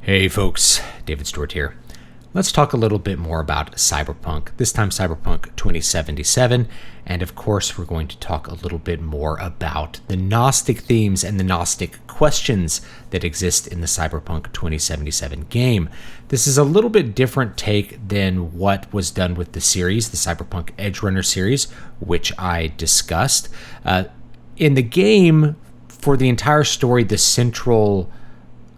Hey folks, David Stewart here. Let's talk a little bit more about Cyberpunk, this time Cyberpunk 2077, and of course we're going to talk a little bit more about the Gnostic themes and the Gnostic questions that exist in the Cyberpunk 2077 game. This is a little bit different take than what was done with the series, the Cyberpunk Edgerunner series, which I discussed. In the game, for the entire story, the central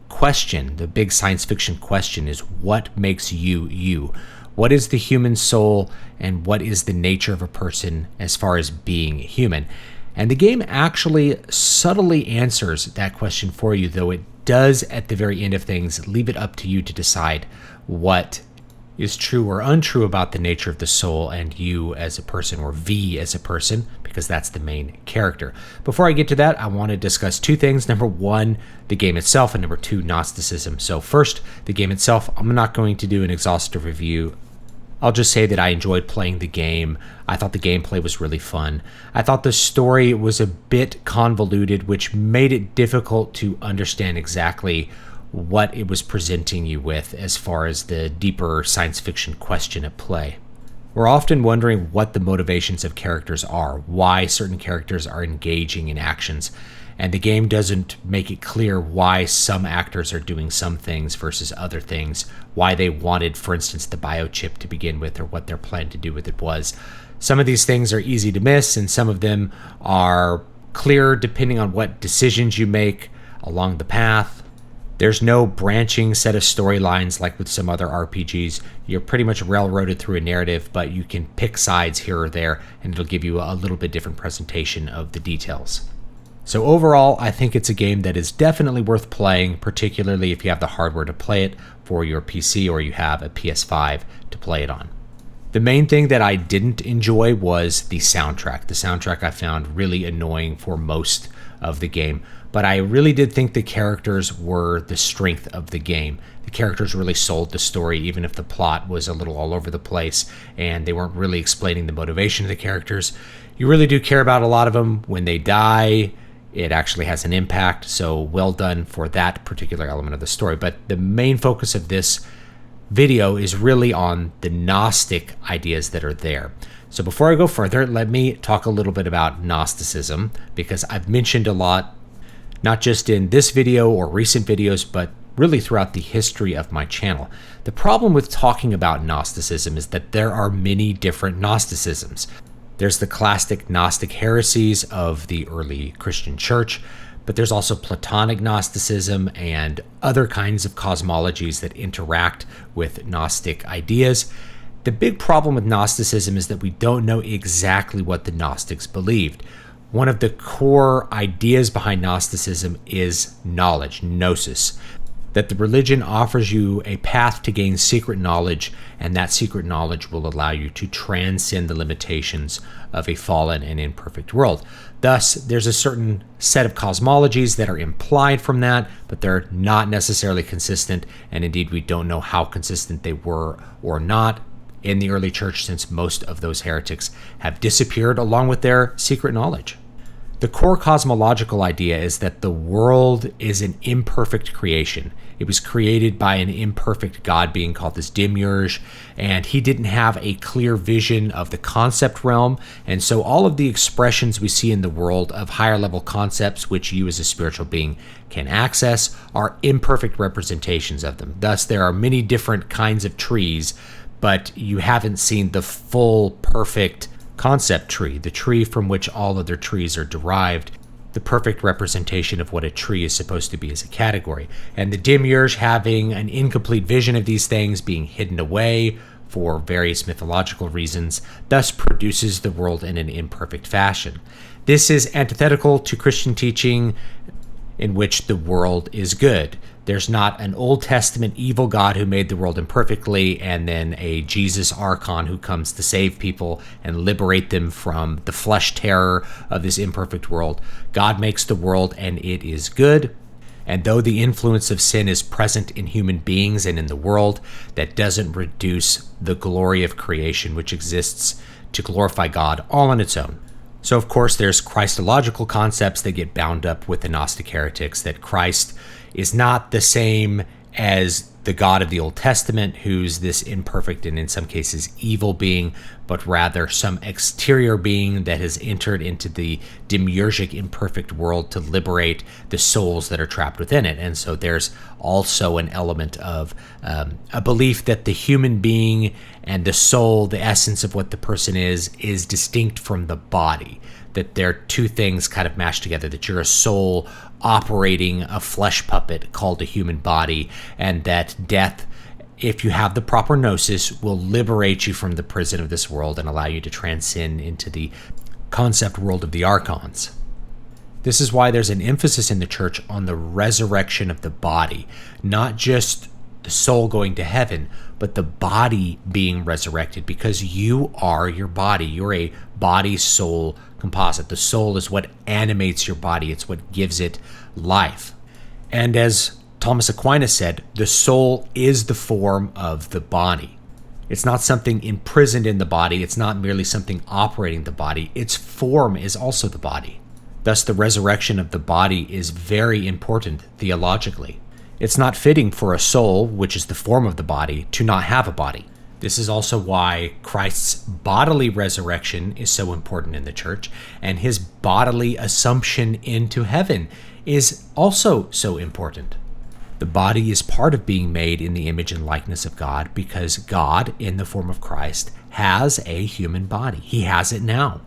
question, the big science fiction question, is what makes you you? What is the human soul, and what is the nature of a person as far as being human? And the game actually subtly answers that question for you, though it does at the very end of things leave it up to you to decide what is true or untrue about the nature of the soul and you as a person, or V as a person, because that's the main character. Before I get to that, I want to discuss two things. Number one, the game itself, and number two, Gnosticism. So first, the game itself. I'm not going to do an exhaustive review. I'll just say that I enjoyed playing the game. I thought the gameplay was really fun. I thought the story was a bit convoluted, which made it difficult to understand exactly what it was presenting you with as far as the deeper science fiction question at play. We're often wondering what the motivations of characters are, why certain characters are engaging in actions, and the game doesn't make it clear why some actors are doing some things versus other things, why they wanted, for instance, the biochip to begin with, or what their plan to do with it was. Some of these things are easy to miss, and some of them are clear depending on what decisions you make along the path. There's no branching set of storylines like with some other RPGs. You're pretty much railroaded through a narrative, but you can pick sides here or there, and it'll give you a little bit different presentation of the details. So overall, I think it's a game that is definitely worth playing, particularly if you have the hardware to play it for your PC or you have a PS5 to play it on. The main thing that I didn't enjoy was the soundtrack. The soundtrack I found really annoying for most of the game, but I really did think the characters were the strength of the game. The characters really sold the story, even if the plot was a little all over the place and they weren't really explaining the motivation of the characters. You really do care about a lot of them. When they die, it actually has an impact, so well done for that particular element of the story. But the main focus of this video is really on the Gnostic ideas that are there. So before I go further, let me talk a little bit about Gnosticism, because I've mentioned a lot, not just in this video or recent videos, but really throughout the history of my channel. The problem with talking about Gnosticism is that there are many different Gnosticisms. There's the classic Gnostic heresies of the early Christian church, but there's also Platonic Gnosticism and other kinds of cosmologies that interact with Gnostic ideas. The big problem with Gnosticism is that we don't know exactly what the Gnostics believed. One of the core ideas behind Gnosticism is knowledge, gnosis, that the religion offers you a path to gain secret knowledge, and that secret knowledge will allow you to transcend the limitations of a fallen and imperfect world. Thus, there's a certain set of cosmologies that are implied from that, but they're not necessarily consistent, and indeed we don't know how consistent they were or not in the early church, since most of those heretics have disappeared along with their secret knowledge. The core cosmological idea is that the world is an imperfect creation. It was created by an imperfect God being called this Demiurge, and he didn't have a clear vision of the concept realm, and so all of the expressions we see in the world of higher level concepts, which you as a spiritual being can access, are imperfect representations of them. Thus, there are many different kinds of trees, but you haven't seen the full perfect concept tree, the tree from which all other trees are derived, the perfect representation of what a tree is supposed to be as a category. And the Demiurge, having an incomplete vision of these things, being hidden away for various mythological reasons, thus produces the world in an imperfect fashion. This is antithetical to Christian teaching, in which the world is good. There's not an Old Testament evil God who made the world imperfectly, and then a Jesus Archon who comes to save people and liberate them from the flesh terror of this imperfect world. God makes the world and it is good. And though the influence of sin is present in human beings and in the world, that doesn't reduce the glory of creation, which exists to glorify God all on its own. So, of course, there's Christological concepts that get bound up with the Gnostic heretics, that Christ is not the same as the God of the Old Testament, who's this imperfect and in some cases evil being, but rather some exterior being that has entered into the demiurgic imperfect world to liberate the souls that are trapped within it. And so there's also an element of a belief that the human being and the soul, the essence of what the person is distinct from the body, that they're two things kind of mashed together, that you're a soul operating a flesh puppet called a human body, and that death, if you have the proper gnosis, will liberate you from the prison of this world and allow you to transcend into the concept world of the archons. This is why there's an emphasis in the church on the resurrection of the body, not just the soul going to heaven, but the body being resurrected, because you are your body. You're a body-soul composite. The soul is what animates your body. It's what gives it life. And as Thomas Aquinas said, the soul is the form of the body. It's not something imprisoned in the body. It's not merely something operating the body. Its form is also the body. Thus, the resurrection of the body is very important theologically. It's not fitting for a soul, which is the form of the body, to not have a body. This is also why Christ's bodily resurrection is so important in the church, and his bodily assumption into heaven is also so important. The body is part of being made in the image and likeness of God, because God, in the form of Christ, has a human body. He has it now.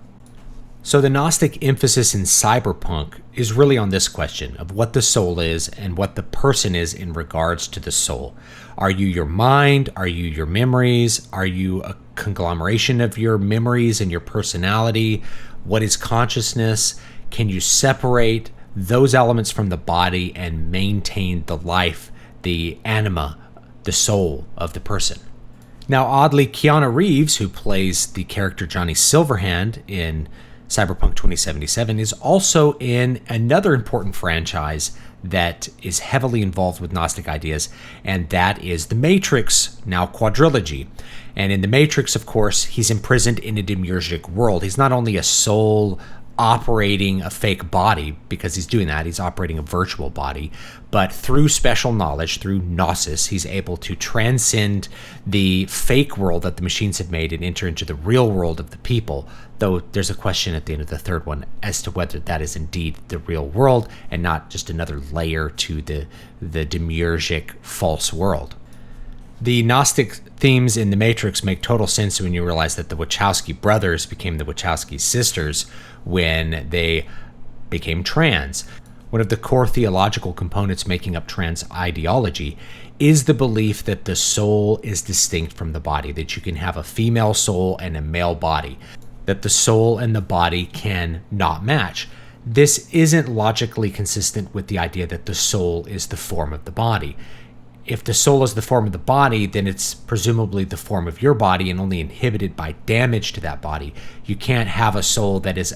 So the Gnostic emphasis in Cyberpunk is really on this question of what the soul is and what the person is in regards to the soul. Are you your mind? Are you your memories? Are you a conglomeration of your memories and your personality? What is consciousness? Can you separate those elements from the body and maintain the life, the anima, the soul of the person? Now, oddly, Keanu Reeves, who plays the character Johnny Silverhand in Cyberpunk 2077, is also in another important franchise that is heavily involved with Gnostic ideas, and that is The Matrix, now quadrilogy. And in The Matrix, of course, he's imprisoned in a demiurgic world. He's not only a soul operating a fake body, because he's doing that, he's operating a virtual body, but through special knowledge, through gnosis, he's able to transcend the fake world that the machines have made and enter into the real world of the people, though there's a question at the end of the third one as to whether that is indeed the real world and not just another layer to the demiurgic false world. The Gnostic themes in The Matrix make total sense when you realize that the Wachowski brothers became the Wachowski sisters when they became trans. One of the core theological components making up trans ideology is the belief that the soul is distinct from the body, that you can have a female soul and a male body, that the soul and the body can not match. This isn't logically consistent with the idea that the soul is the form of the body. If the soul is the form of the body, then it's presumably the form of your body and only inhibited by damage to that body. You can't have a soul that is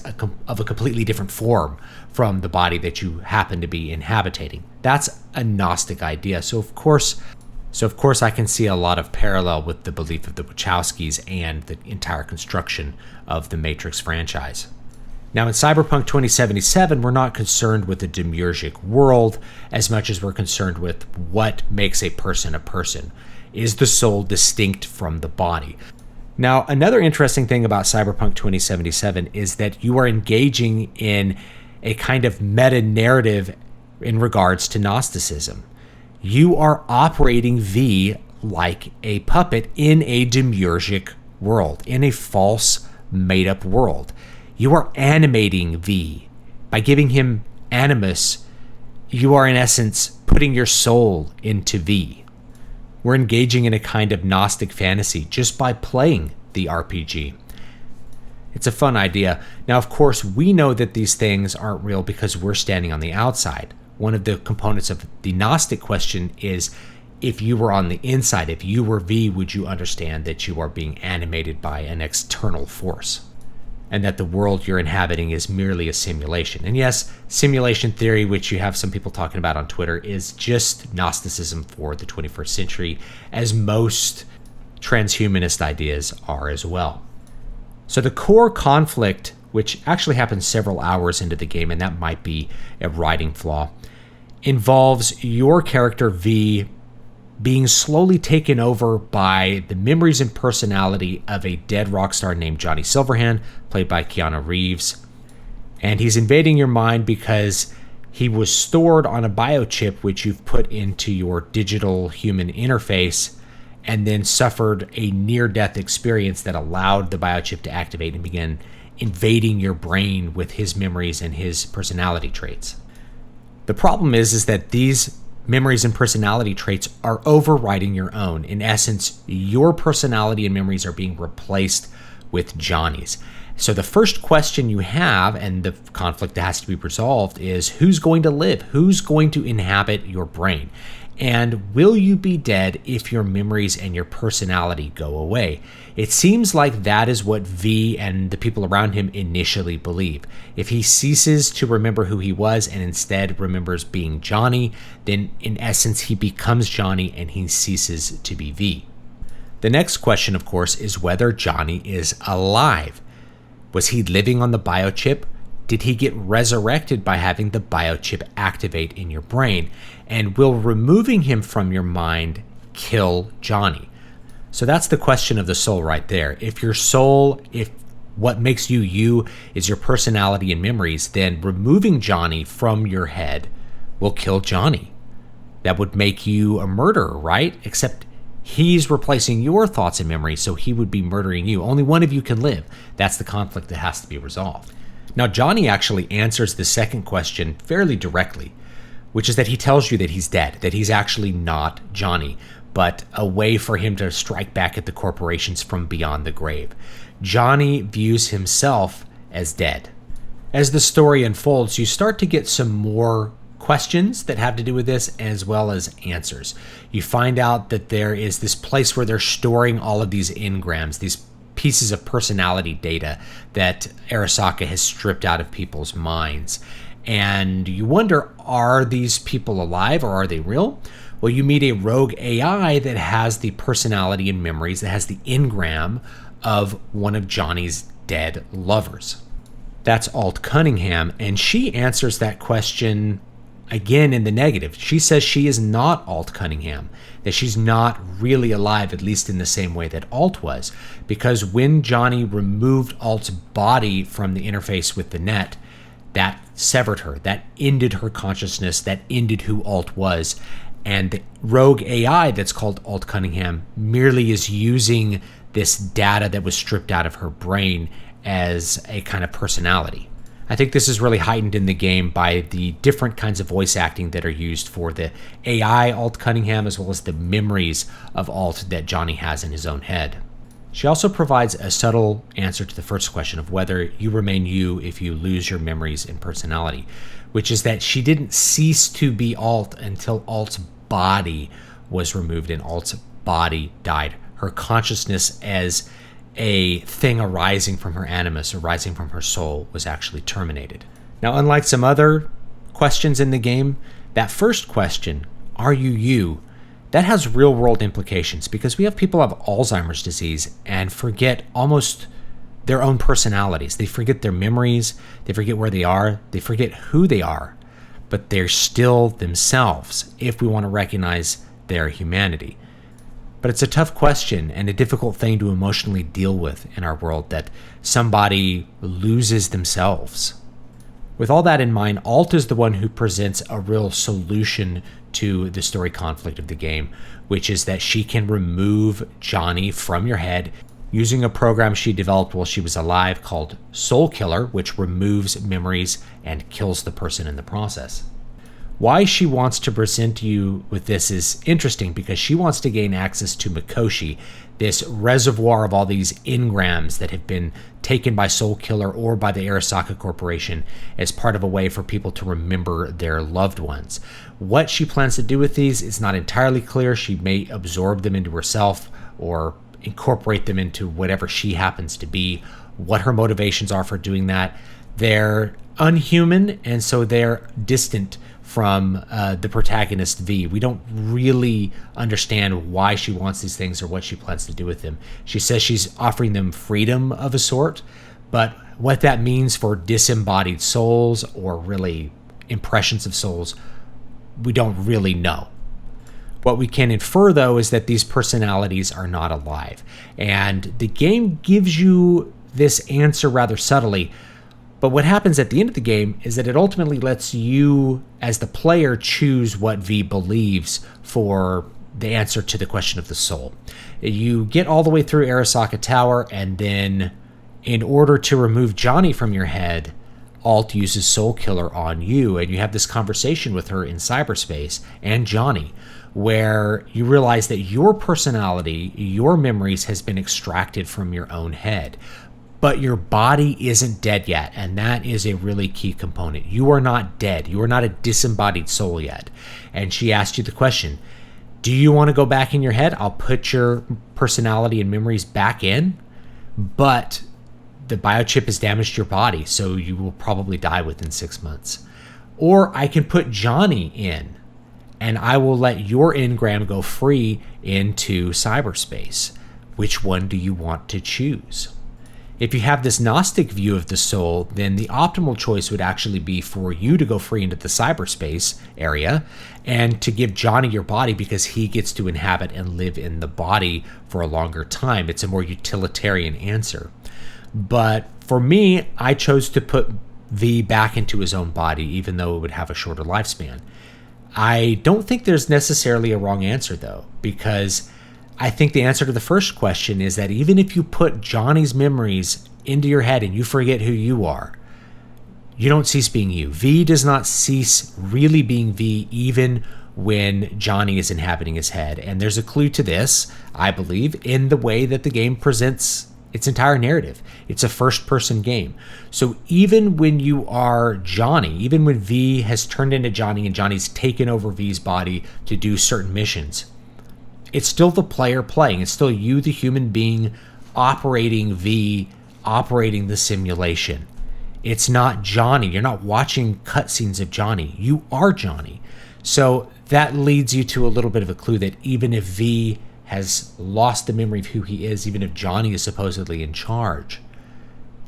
of a completely different form from the body that you happen to be inhabiting. That's a Gnostic idea. So of course I can see a lot of parallel with the belief of the Wachowskis and the entire construction of the Matrix franchise. Now, in Cyberpunk 2077, we're not concerned with the demiurgic world as much as we're concerned with what makes a person a person. Is the soul distinct from the body? Now, another interesting thing about Cyberpunk 2077 is that you are engaging in a kind of meta-narrative in regards to Gnosticism. You are operating V like a puppet in a demiurgic world, in a false, made-up world. You are animating V. By giving him animus, you are in essence putting your soul into V. We're engaging in a kind of Gnostic fantasy just by playing the RPG. It's a fun idea. Now, of course, we know that these things aren't real because we're standing on the outside. One of the components of the Gnostic question is, if you were on the inside, if you were V, would you understand that you are being animated by an external force? And that the world you're inhabiting is merely a simulation. And yes, simulation theory, which you have some people talking about on Twitter, is just Gnosticism for the 21st century, as most transhumanist ideas are as well. So the core conflict, which actually happens several hours into the game, and that might be a writing flaw, involves your character V being slowly taken over by the memories and personality of a dead rock star named Johnny Silverhand, played by Keanu Reeves. And he's invading your mind because he was stored on a biochip which you've put into your digital human interface, and then suffered a near-death experience that allowed the biochip to activate and begin invading your brain with his memories and his personality traits. The problem is that these memories and personality traits are overriding your own. In essence, your personality and memories are being replaced with Johnny's. So the first question you have, and the conflict that has to be resolved, is who's going to live? Who's going to inhabit your brain? And will you be dead if your memories and your personality go away? It seems like that is what V and the people around him initially believe. If he ceases to remember who he was and instead remembers being Johnny, then in essence he becomes Johnny and he ceases to be V. The next question, of course, is whether Johnny is alive. Was he living on the biochip? Did he get resurrected by having the biochip activate in your brain? And will removing him from your mind kill Johnny? So that's the question of the soul right there. If your soul, if what makes you you is your personality and memories, then removing Johnny from your head will kill Johnny. That would make you a murderer, right? Except he's replacing your thoughts and memories, so he would be murdering you. Only one of you can live. That's the conflict that has to be resolved. Now, Johnny actually answers the second question fairly directly, which is that he tells you that he's dead, that he's actually not Johnny, but a way for him to strike back at the corporations from beyond the grave. Johnny views himself as dead. As the story unfolds, you start to get some more questions that have to do with this, as well as answers. You find out that there is this place where they're storing all of these engrams, these pieces of personality data that Arasaka has stripped out of people's minds. And you wonder, are these people alive or are they real? Well, you meet a rogue AI that has the personality and memories, that has the engram of one of Johnny's dead lovers. That's Alt Cunningham, and she answers that question again in the negative. She says she is not Alt Cunningham, that she's not really alive, at least in the same way that Alt was, because when Johnny removed Alt's body from the interface with the net, that severed her, that ended her consciousness, that ended who Alt was. And the rogue AI that's called Alt Cunningham merely is using this data that was stripped out of her brain as a kind of personality. I think this is really heightened in the game by the different kinds of voice acting that are used for the AI Alt Cunningham, as well as the memories of Alt that Johnny has in his own head. She also provides a subtle answer to the first question of whether you remain you if you lose your memories and personality, which is that she didn't cease to be Alt until Alt's body was removed and Alt's body died. Her consciousness as a thing arising from her animus, arising from her soul, was actually terminated. Now, unlike some other questions in the game, that first question, are you you, that has real-world implications, because we have people have Alzheimer's disease and forget almost their own personalities. They forget their memories, they forget where they are, they forget who they are, but they're still themselves if we want to recognize their humanity. But it's a tough question and a difficult thing to emotionally deal with in our world, that somebody loses themselves. With all that in mind, Alt is the one who presents a real solution to the story conflict of the game, which is that she can remove Johnny from your head using a program she developed while she was alive called Soul Killer, which removes memories and kills the person in the process. Why she wants to present you with this is interesting, because she wants to gain access to Mikoshi, this reservoir of all these engrams that have been taken by Soul Killer or by the Arasaka Corporation as part of a way for people to remember their loved ones. What she plans to do with these is not entirely clear. She may absorb them into herself or incorporate them into whatever she happens to be. What her motivations are for doing that, they're unhuman, and so they're distant from the protagonist V. We don't really understand why she wants these things or what she plans to do with them. She says she's offering them freedom of a sort, but what that means for disembodied souls or really impressions of souls, we don't really know. What we can infer, though, is that these personalities are not alive. And the game gives you this answer rather subtly. But what happens at the end of the game is that it ultimately lets you, as the player, choose what V believes for the answer to the question of the soul. You get all the way through Arasaka Tower, and then in order to remove Johnny from your head, Alt uses Soul Killer on you, and you have this conversation with her in cyberspace and Johnny, where you realize that your personality, your memories has been extracted from your own head. But your body isn't dead yet, and that is a really key component. You are not dead. You are not a disembodied soul yet. And she asked you the question, do you want to go back in your head? I'll put your personality and memories back in, but the biochip has damaged your body, so you will probably die within 6 months. Or I can put Johnny in, and I will let your engram go free into cyberspace. Which one do you want to choose? If you have this Gnostic view of the soul, then the optimal choice would actually be for you to go free into the cyberspace area and to give Johnny your body, because he gets to inhabit and live in the body for a longer time. It's a more utilitarian answer. But for me, I chose to put V back into his own body, even though it would have a shorter lifespan. I don't think there's necessarily a wrong answer, though, because I think the answer to the first question is that even if you put Johnny's memories into your head and you forget who you are, you don't cease being you. V does not cease really being V even when Johnny is inhabiting his head. And there's a clue to this, I believe, in the way that the game presents its entire narrative. It's a first-person game. So even when you are Johnny, even when V has turned into Johnny and Johnny's taken over V's body to do certain missions, it's still the player playing. It's still you, the human being, operating V, operating the simulation. It's not Johnny. You're not watching cutscenes of Johnny. You are Johnny. So that leads you to a little bit of a clue that even if V has lost the memory of who he is, even if Johnny is supposedly in charge,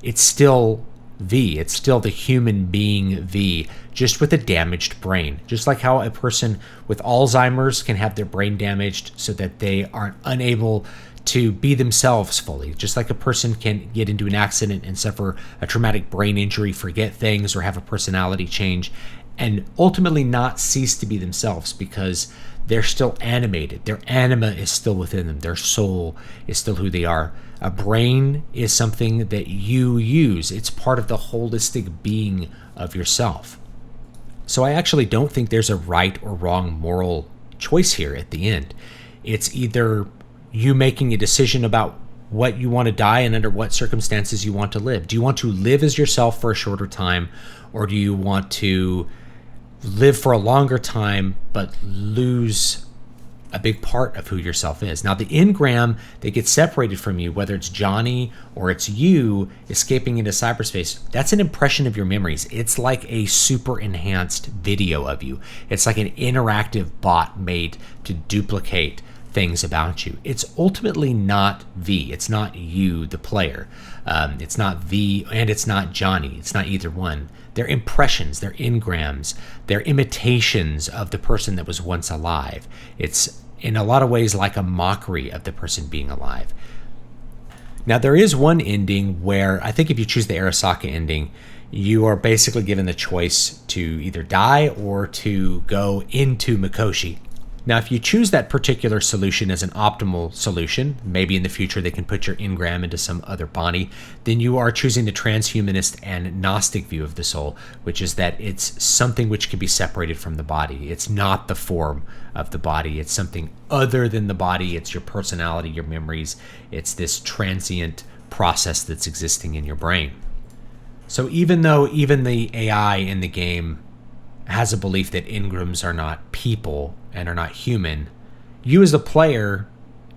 it's still V. It's still the human being V, just with a damaged brain. Just like how a person with Alzheimer's can have their brain damaged so that they aren't unable to be themselves fully. Just like a person can get into an accident and suffer a traumatic brain injury, forget things, or have a personality change, and ultimately not cease to be themselves because they're still animated. Their anima is still within them. Their soul is still who they are. A brain is something that you use. It's part of the holistic being of yourself. So I actually don't think there's a right or wrong moral choice here at the end. It's either you making a decision about what you want to die and under what circumstances you want to live. Do you want to live as yourself for a shorter time, or do you want to live for a longer time but lose a big part of who yourself is? Now, the engram that gets separated from you, whether it's Johnny or it's you escaping into cyberspace, that's an impression of your memories. It's like a super enhanced video of you. It's like an interactive bot made to duplicate things about you. It's ultimately not V. It's not you, the player. It's not V, and it's not Johnny. It's not either one. They're impressions, they're engrams, they're imitations of the person that was once alive. It's in a lot of ways like a mockery of the person being alive. Now, there is one ending where I think if you choose the Arasaka ending, you are basically given the choice to either die or to go into Mikoshi. Now, if you choose that particular solution as an optimal solution, maybe in the future they can put your engram into some other body, then you are choosing the transhumanist and Gnostic view of the soul, which is that it's something which can be separated from the body. It's not the form of the body. It's something other than the body. It's your personality, your memories. It's this transient process that's existing in your brain. So even though even the AI in the game has a belief that engrams are not people and are not human, you as a player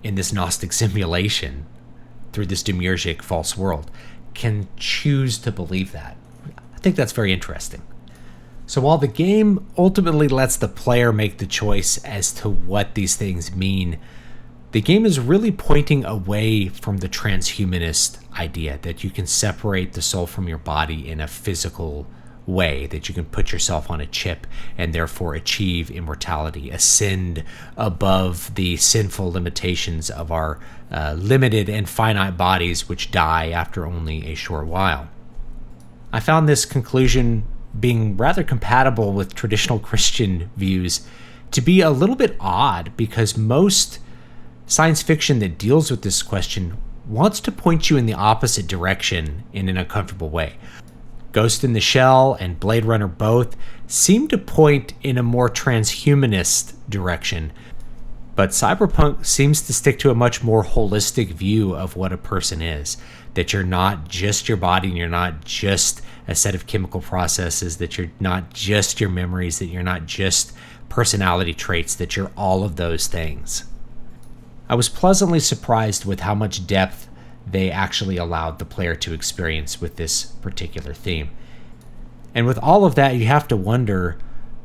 in this Gnostic simulation through this demiurgic false world can choose to believe that. I think that's very interesting. So while the game ultimately lets the player make the choice as to what these things mean, the game is really pointing away from the transhumanist idea that you can separate the soul from your body in a physical way, that you can put yourself on a chip and therefore achieve immortality, ascend above the sinful limitations of our limited and finite bodies, which die after only a short while. I found this conclusion being rather compatible with traditional Christian views to be a little bit odd, because most science fiction that deals with this question wants to point you in the opposite direction in an uncomfortable way. Ghost in the Shell and Blade Runner both seem to point in a more transhumanist direction, but Cyberpunk seems to stick to a much more holistic view of what a person is, that you're not just your body and you're not just a set of chemical processes, that you're not just your memories, that you're not just personality traits, that you're all of those things. I was pleasantly surprised with how much depth they actually allowed the player to experience with this particular theme. And with all of that, you have to wonder,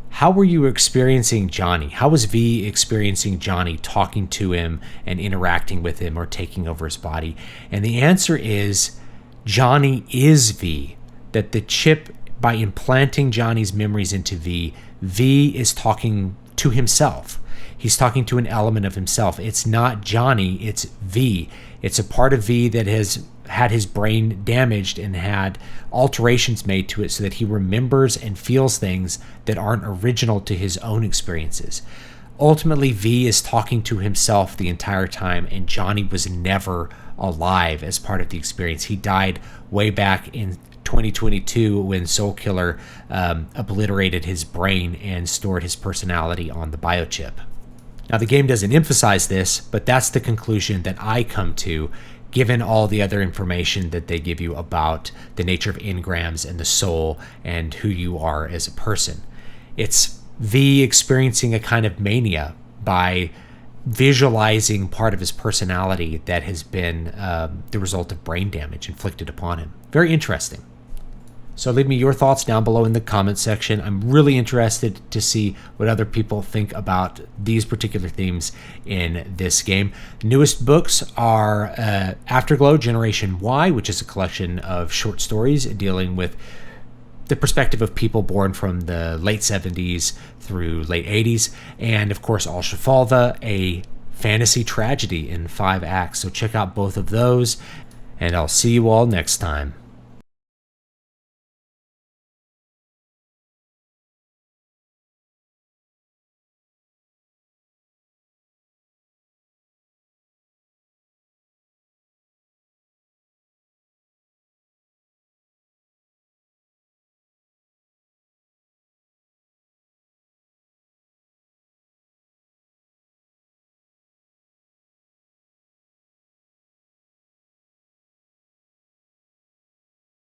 how were you experiencing Johnny? How was V experiencing Johnny, talking to him and interacting with him or taking over his body? And the answer is Johnny is V, that the chip, by implanting Johnny's memories into V is talking to himself. He's talking to an element of himself. It's not Johnny, it's V. It's a part of V that has had his brain damaged and had alterations made to it so that he remembers and feels things that aren't original to his own experiences. Ultimately, V is talking to himself the entire time, and Johnny was never alive as part of the experience. He died way back in 2022 when Soulkiller obliterated his brain and stored his personality on the biochip. Now, the game doesn't emphasize this, but that's the conclusion that I come to, given all the other information that they give you about the nature of engrams and the soul and who you are as a person. It's V experiencing a kind of mania by visualizing part of his personality that has been the result of brain damage inflicted upon him. Very interesting. So leave me your thoughts down below in the comments section. I'm really interested to see what other people think about these particular themes in this game. The newest books are Afterglow Generation Y, which is a collection of short stories dealing with the perspective of people born from the late 70s through late 80s. And of course, Al Shafalda, a fantasy tragedy in 5 acts. So check out both of those, and I'll see you all next time.